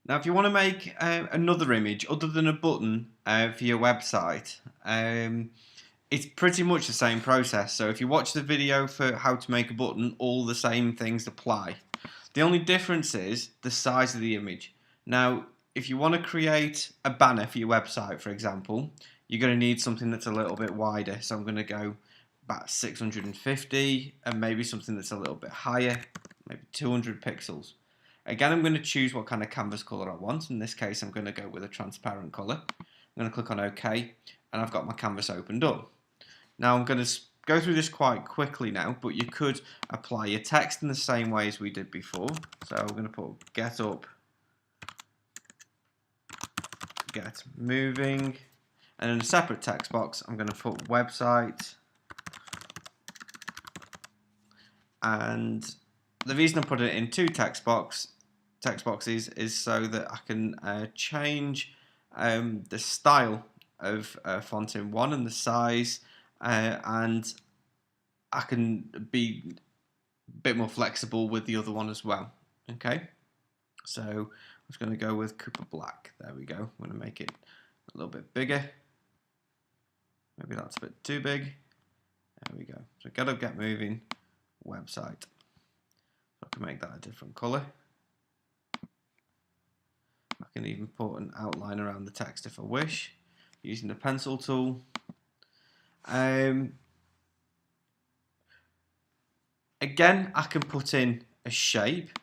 Now, if you want to make another image other than a button for your website, it's pretty much the same process. So if you watch the video for how to make a button, all the same things apply. The only difference is the size of the image. Now, if you want to create a banner for your website, for example, you're going to need something that's a little bit wider. So I'm going to go about 650 and maybe something that's a little bit higher, maybe 200 pixels. Again, I'm going to choose what kind of canvas color I want. In this case, I'm going to go with a transparent color. I'm going to click on OK, and I've got my canvas opened up. Now, I'm going to go through this quite quickly now, but you could apply your text in the same way as we did before. So I'm going to put get up, get moving, and in a separate text box, I'm going to put website. And the reason I put it in two text boxes is so that I can change the style of font in one and the size, and I can be a bit more flexible with the other one as well. Okay, so I'm just going to go with Cooper Black. There we go. I'm going to make it a little bit bigger. Maybe that's a bit too big. There we go. So get up, get moving, website. I can make that a different colour. I can even put an outline around the text if I wish, using the pencil tool. Again, I can put in a shape,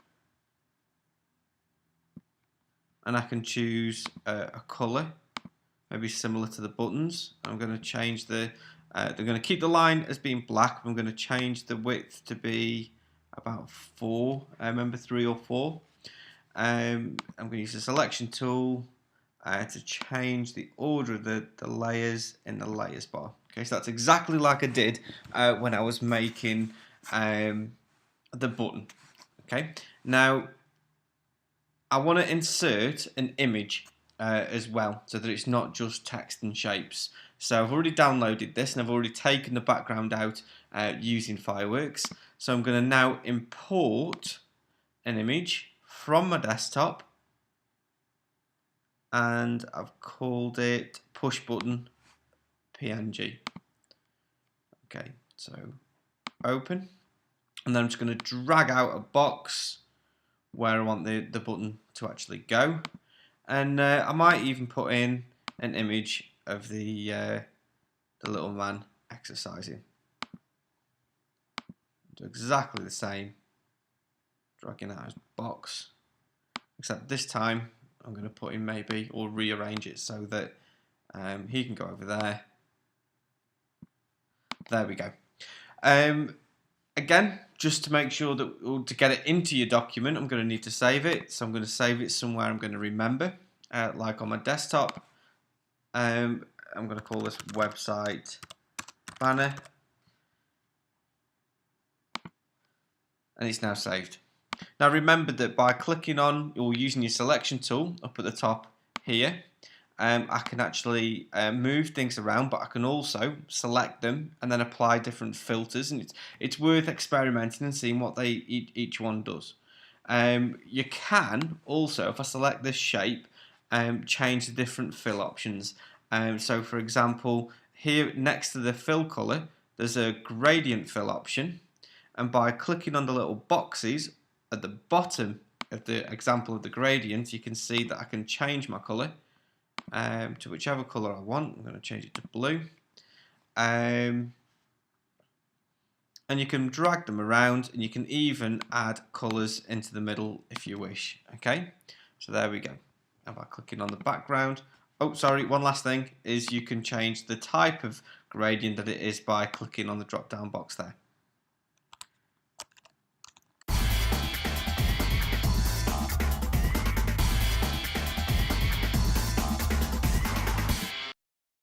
and I can choose a colour, maybe similar to the buttons. I'm going to change they're going to keep the line as being black. I'm going to change the width to be about 4, I remember 3 or 4. I'm going to use the selection tool to change the order of the layers in the layers bar. Okay, so that's exactly like I did when I was making the button. Okay, now I want to insert an image as well, so that it's not just text and shapes. So I've already downloaded this and I've already taken the background out using Fireworks. So I'm going to now import an image from my desktop, and I've called it push button PNG. Okay, so open, and then I'm just going to drag out a box where I want the button to actually go, and I might even put in an image of the little man exercising. Do exactly the same, dragging out his box, except this time I'm going to put in maybe, or rearrange it so that he can go over there. There we go. Again, just to make sure that to get it into your document, I'm going to need to save it. So I'm going to save it somewhere I'm going to remember, like on my desktop. I'm going to call this website banner, and it's now saved. Now remember that by clicking on or using your selection tool up at the top here, I can actually move things around, but I can also select them and then apply different filters, and it's worth experimenting and seeing what each one does. You can also, if I select this shape, change the different fill options. So for example, here next to the fill color, there's a gradient fill option, and by clicking on the little boxes at the bottom of the example of the gradient, you can see that I can change my color to whichever color I want. I'm going to change it to blue, and you can drag them around, and you can even add colors into the middle if you wish. Okay, so there we go. And by clicking on the background, oh sorry, one last thing is you can change the type of gradient that it is by clicking on the drop down box there.